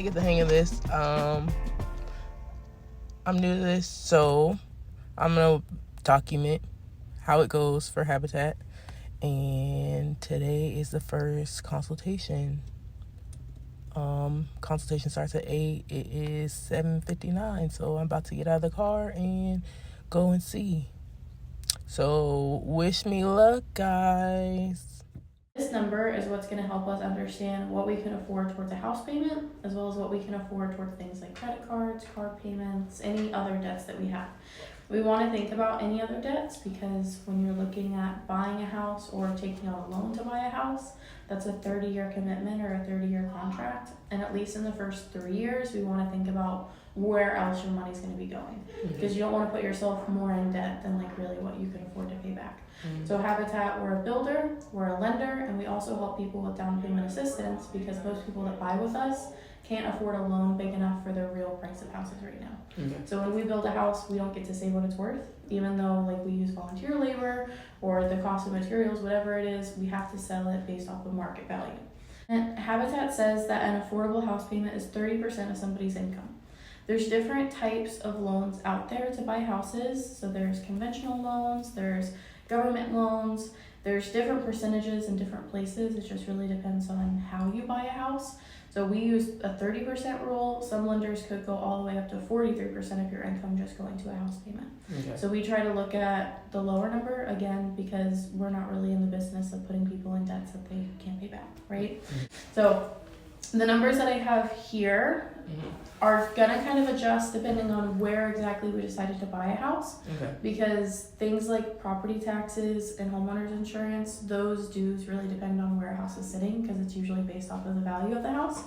to get the hang of this. I'm new to this, so I'm going to document how it goes for Habitat. And today is the first consultation. Consultation starts at 8. It is 7:59, so I'm about to get out of the car and go and see. So wish me luck, guys. This number is what's going to help us understand what we can afford towards a house payment, as well as what we can afford towards things like credit cards, car payments, any other debts that we have. We want to think about any other debts because when you're looking at buying a house or taking out a loan to buy a house, that's a 30-year commitment or a 30-year contract. And at least in the first 3 years, we want to think about where else your money's going to be going. Because you don't want to put yourself more in debt than like really what you can afford to pay back. So Habitat, we're a builder, we're a lender, and we also help people with down payment assistance because most people that buy with us can't afford a loan big enough for the real price of houses right now. So when we build a house, we don't get to say what it's worth, even though like we use volunteer labor or the cost of materials, whatever it is, we have to sell it based off of market value. And Habitat says that an affordable house payment is 30% of somebody's income. There's different types of loans out there to buy houses. So there's conventional loans, there's government loans, there's different percentages in different places. It just really depends on how you buy a house. So we use a 30% rule. Some lenders could go all the way up to 43% of your income just going to a house payment. So we try to look at the lower number, again, because we're not really in the business of putting people in debts that they can't pay back, right? So the numbers that I have here are gonna kind of adjust depending on where exactly we decided to buy a house. Because things like property taxes and homeowner's insurance, those dues really depend on where a house is sitting because it's usually based off of the value of the house.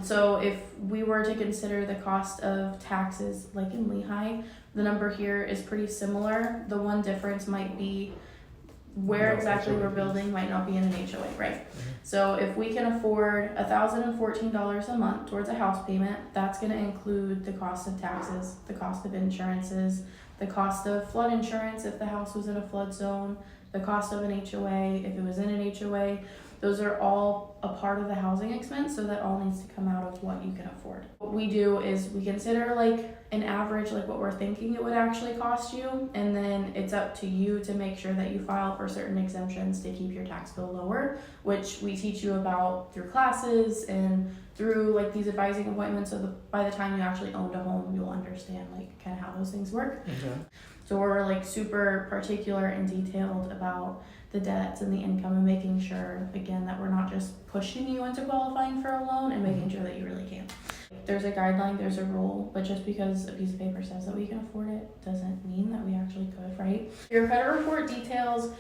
So if we were to consider the cost of taxes, like in Lehigh, the number here is pretty similar. The one difference might be where exactly we're building might not be in an HOA, right? So if we can afford $1,014 a month towards a house payment, that's going to include the cost of taxes, the cost of insurances, the cost of flood insurance if the house was in a flood zone, the cost of an HOA if it was in an HOA. Those are all a part of the housing expense, so that all needs to come out of what you can afford. What we do is we consider like an average, like what we're thinking it would actually cost you, and then it's up to you to make sure that you file for certain exemptions to keep your tax bill lower, which we teach you about through classes and through like these advising appointments, so by the time you actually own a home, you'll understand like kind of how those things work. So we're like super particular and detailed about the debts and the income and making sure, again, that we're not just pushing you into qualifying for a loan and making sure that you really can. There's a guideline, there's a rule, but just because a piece of paper says that we can afford it doesn't mean that we actually could, right? Your credit report details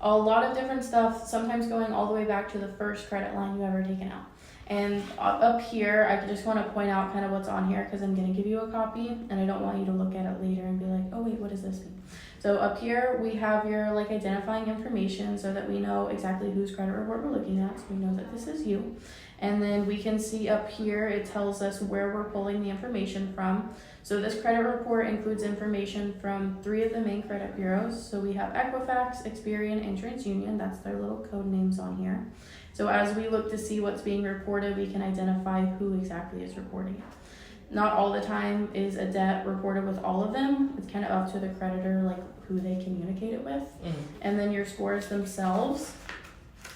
a lot of different stuff, sometimes going all the way back to the first credit line you've ever taken out. And up here, I just want to point out kind of what's on here because I'm going to give you a copy and I don't want you to look at it later and be like, oh wait, what does this mean? So up here, we have your like identifying information so that we know exactly whose credit report we're looking at, so we know that this is you. And then we can see up here, it tells us where we're pulling the information from. So this credit report includes information from 3 of the main credit bureaus. So we have Equifax, Experian, and TransUnion. That's their little code names on here. So as we look to see what's being reported, we can identify who exactly is reporting it. Not all the time is a debt reported with all of them. It's kind of up to the creditor, like who they communicate it with. And then your scores themselves,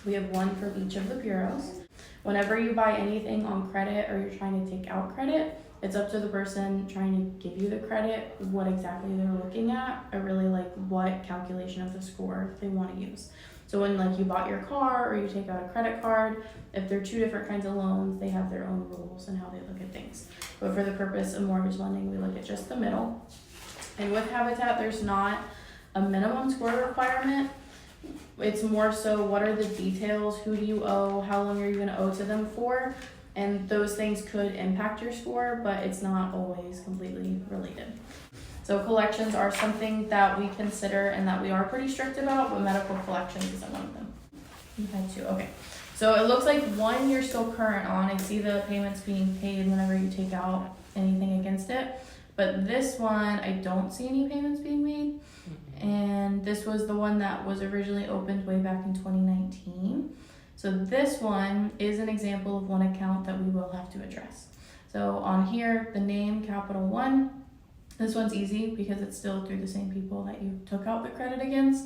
we have one from each of the bureaus. Whenever you buy anything on credit or you're trying to take out credit, it's up to the person trying to give you the credit, what exactly they're looking at, or really like what calculation of the score they want to use. So when like you bought your car or you take out a credit card, if they're 2 different kinds of loans, they have their own rules and how they look at things. But for the purpose of mortgage lending, we look at just the middle. And with Habitat, there's not a minimum score requirement. It's more so what are the details, who do you owe, how long are you going to owe to them for, and those things could impact your score, but it's not always completely related. So collections are something that we consider and that we are pretty strict about, but medical collections isn't one of them. You had 2, okay. So it looks like 1 you're still current on. I see the payments being paid whenever you take out anything against it. But this one, I don't see any payments being made. And this was the one that was originally opened way back in 2019. So this one is an example of one account that we will have to address. So on here, the name, Capital One, this one's easy because it's still through the same people that you took out the credit against.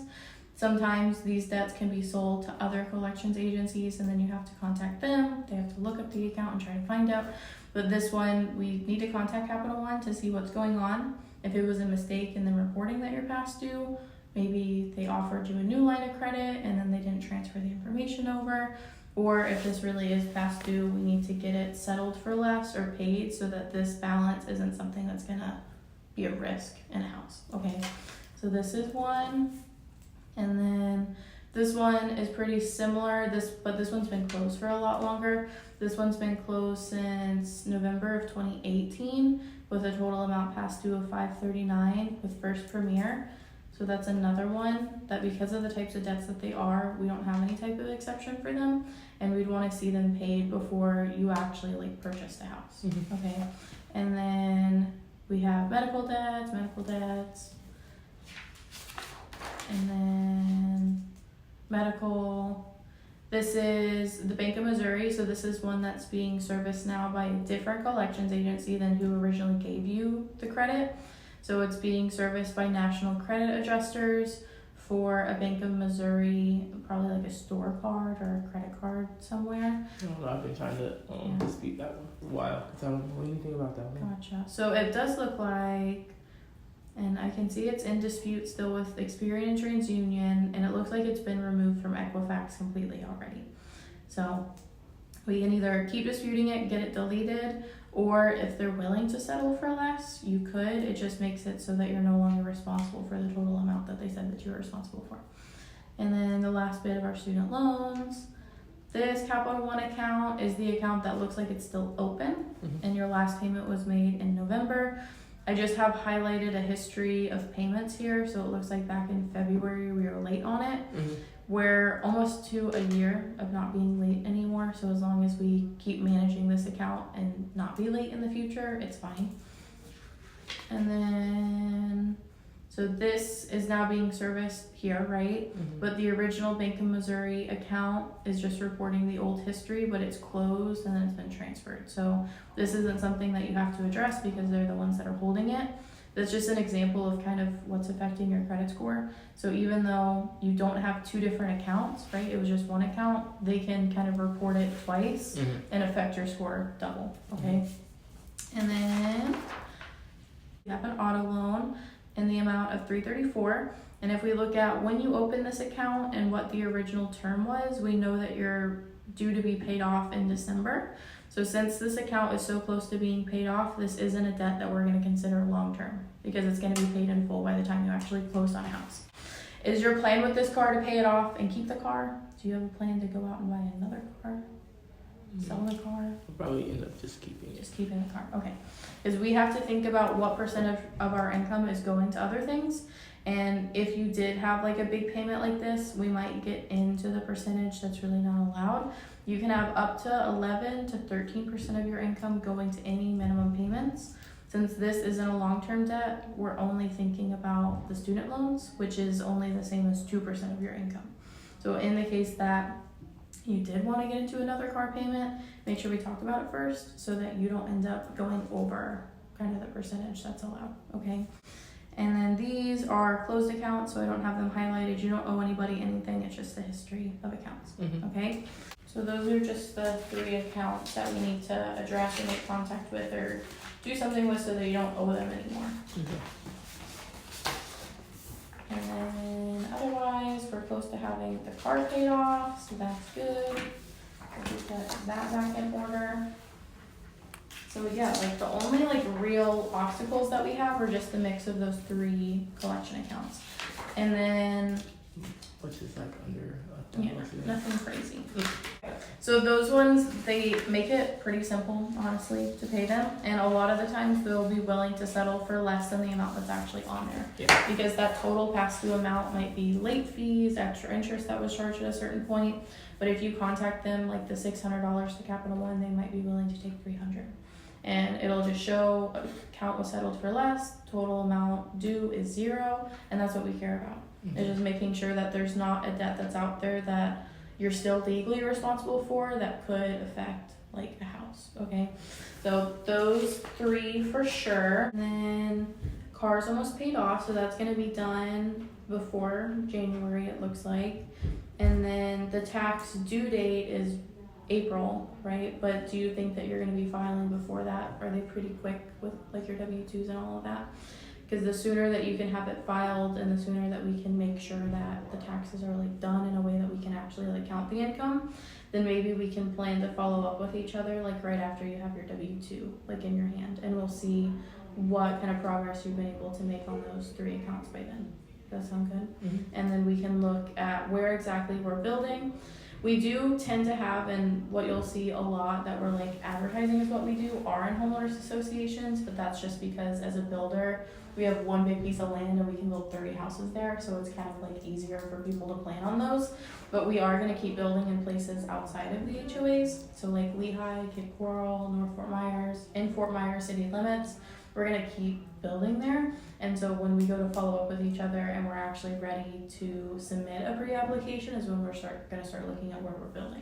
Sometimes these debts can be sold to other collections agencies and then you have to contact them. They have to look up the account and try to find out. But this one, we need to contact Capital One to see what's going on. If it was a mistake in the reporting that you're past due, maybe they offered you a new line of credit and then they didn't transfer the information over. Or if this really is past due, we need to get it settled for less or paid so that this balance isn't something that's gonna be a risk in a house. Okay, so this is one. And then this one is pretty similar, but this one's been closed for a lot longer. This one's been closed since November of 2018 with a total amount past due of $539 with First Premier. So that's another one that because of the types of debts that they are, we don't have any type of exception for them, and we'd want to see them paid before you actually like purchase the house. Okay, and then we have medical debts, and then medical. This is the Bank of Missouri, so this is one that's being serviced now by a different collections agency than who originally gave you the credit. So it's being serviced by National Credit Adjusters for a Bank of Missouri, probably like a store card or a credit card somewhere. I don't know, I've been trying to dispute that one for a while because I don't know anything about that one. Gotcha. So it does look like, and I can see it's in dispute still with Experian and TransUnion, and it looks like it's been removed from Equifax completely already. So we can either keep disputing it, get it deleted, or if they're willing to settle for less, you could. It just makes it so that you're no longer responsible for the total amount that they said that you were responsible for. And then the last bit of our student loans. This Capital One account is the account that looks like it's still open, and your last payment was made in November. I just have highlighted a history of payments here, so it looks like back in February we were late on it. We're almost to a year of not being late anymore, so as long as we keep managing this account and not be late in the future, it's fine. And then, so this is now being serviced here, right? But the original Bank of Missouri account is just reporting the old history, but it's closed and then it's been transferred. So this isn't something that you have to address because they're the ones that are holding it. That's just an example of kind of what's affecting your credit score. So even though you don't have two different accounts, right? It was just one account, they can kind of report it twice and affect your score double, okay? And then you have an auto loan in the amount of $334. And if we look at when you open this account and what the original term was, we know that you're due to be paid off in December. So since this account is so close to being paid off, this isn't a debt that we're going to consider long-term because it's going to be paid in full by the time you actually close on a house. Is your plan with this car to pay it off and keep the car? Do you have a plan to go out and buy another car? Sell the car? We'll probably end up just keeping it. Just keeping the car, okay. Because we have to think about what percent of our income is going to other things. And if you did have like a big payment like this, we might get into the percentage that's really not allowed. You can have up to 11 to 13% of your income going to any minimum payments. Since this isn't a long-term debt, we're only thinking about the student loans, which is only the same as 2% of your income. So in the case that you did want to get into another car payment, make sure we talk about it first so that you don't end up going over kind of the percentage that's allowed, okay? And then these are closed accounts, so I don't have them highlighted. You don't owe anybody anything, it's just the history of accounts, okay? So those are just the 3 accounts that we need to address or make contact with or do something with so that you don't owe them anymore. And then otherwise, we're close to having the car paid off, so that's good. We'll put that back in order. So yeah, like the only like real obstacles that we have are just the mix of those 3 collection accounts. And then which is like under nothing crazy. So those ones, they make it pretty simple, honestly, to pay them. And a lot of the times they'll be willing to settle for less than the amount that's actually on there. Because that total past due amount might be late fees, extra interest that was charged at a certain point. But if you contact them like the $600 to Capital One, they might be willing to take $300. And it'll just show account was settled for less, total amount due is 0, and that's what we care about. It's just making sure that there's not a debt that's out there that you're still legally responsible for that could affect like a house, okay? So those 3 for sure. And then car's almost paid off, so that's gonna be done before January, it looks like. And then the tax due date is April, right? But do you think that you're gonna be filing before that? Are they pretty quick with like your W-2s and all of that? Because the sooner that you can have it filed and the sooner that we can make sure that the taxes are like done in a way that we can actually like count the income, then maybe we can plan to follow up with each other like right after you have your W-2 like in your hand, and we'll see what kind of progress you've been able to make on those 3 accounts by then. Does that sound good? Mm-hmm. And then we can look at where exactly we're building. We do tend to have, and what you'll see a lot that we're like advertising is what we do are in homeowners associations, but that's just because as a builder, we have one big piece of land and we can build 30 houses there, so it's kind of like easier for people to plan on those. But we are gonna keep building in places outside of the HOAs, so like Lehigh, Cape Coral, North Fort Myers, in Fort Myers city limits. We're gonna keep building there, and so when we go to follow up with each other and we're actually ready to submit a pre-application is when we're gonna start looking at where we're building.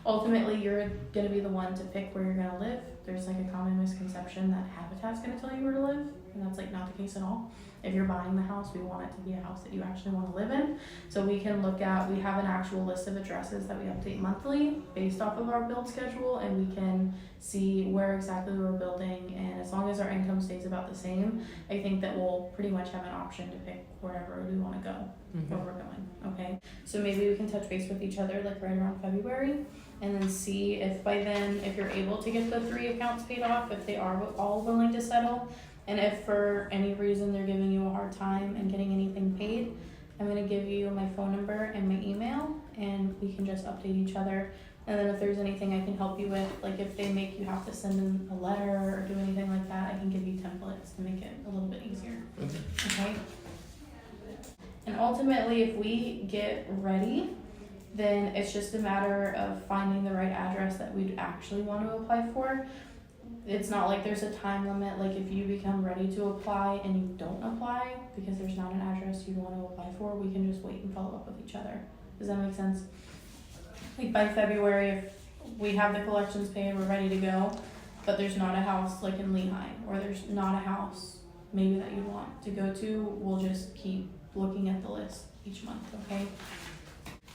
Ultimately, you're gonna be the one to pick where you're gonna live. There's like a common misconception that Habitat's gonna tell you where to live, and that's like not the case at all. If you're buying the house, we want it to be a house that you actually want to live in. So we can look at, we have an actual list of addresses that we update monthly based off of our build schedule, and we can see where exactly we're building, and as long as our income stays about the same, I think that we'll pretty much have an option to pick wherever we want to go, where we're going, okay? So maybe we can touch base with each other like right around February, and then see if by then, if you're able to get the 3 accounts paid off, if they are all willing to settle. And if for any reason they're giving you a hard time and getting anything paid, I'm gonna give you my phone number and my email, and we can just update each other. And then if there's anything I can help you with, like if they make you have to send in a letter or do anything like that, I can give you templates to make it a little bit easier. Okay? And ultimately, if we get ready, then it's just a matter of finding the right address that we'd actually want to apply for. It's not like there's a time limit, like if you become ready to apply and you don't apply because there's not an address you want to apply for, we can just wait and follow up with each other. Does that make sense? Like by February, if we have the collections paid, we're ready to go, but there's not a house like in Lehigh, or there's not a house maybe that you want to go to, we'll just keep looking at the list each month, okay?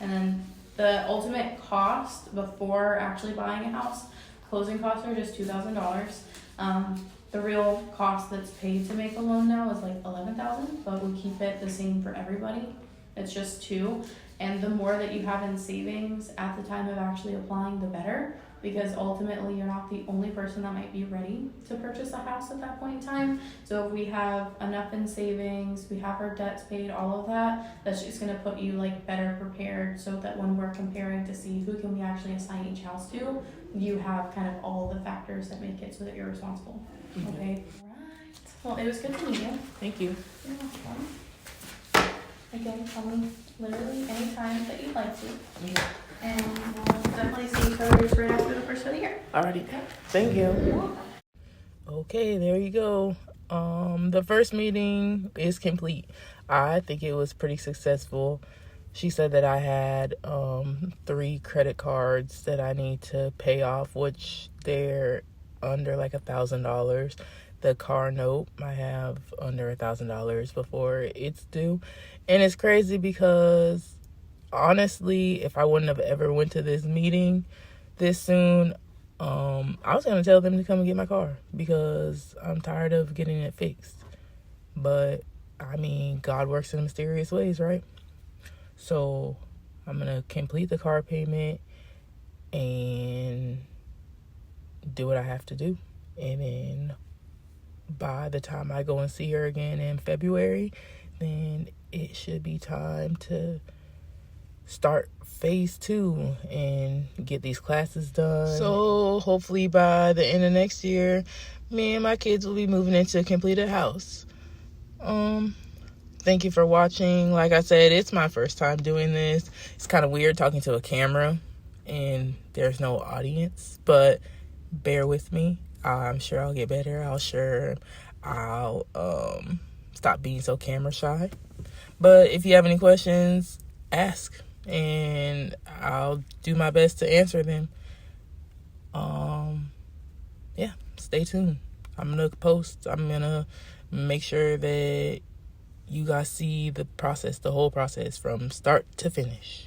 And then the ultimate cost before actually buying a house, closing costs are just $2,000. The real cost that's paid to make a loan now is like $11,000, but we keep it the same for everybody. It's just $2,000, and the more that you have in savings at the time of actually applying, the better, because ultimately you're not the only person that might be ready to purchase a house at that point in time. So if we have enough in savings, we have our debts paid, all of that, that's just gonna put you like better prepared, so that when we're comparing to see who can we actually assign each house to, you have kind of all the factors that make it so that you're responsible. Okay. Alright. Well, it was good to meet you. Thank you. You're welcome. Again, call me literally anytime that you'd like to. And we'll definitely see each other right after the first of the year. Alrighty. Okay. Thank you. Okay, there you go. The first meeting is complete. I think it was pretty successful. She said that I had 3 credit cards that I need to pay off, which they're under like $1,000. The car note, I have under $1,000 before it's due. And it's crazy because honestly, if I wouldn't have ever went to this meeting this soon, I was going to tell them to come and get my car because I'm tired of getting it fixed. But I mean, God works in mysterious ways, right? So I'm going to complete the car payment and do what I have to do. And then by the time I go and see her again in February, then it should be time to start phase 2 and get these classes done. So hopefully by the end of next year, me and my kids will be moving into a completed house. Thank you for watching. Like I said, it's my first time doing this. It's kind of weird talking to a camera and there's no audience, but bear with me. I'm sure I'll get better. I'll stop being so camera shy. But if you have any questions, ask and I'll do my best to answer them. Yeah, stay tuned. I'm gonna post. I'm gonna make sure that you guys see the process, the whole process from start to finish.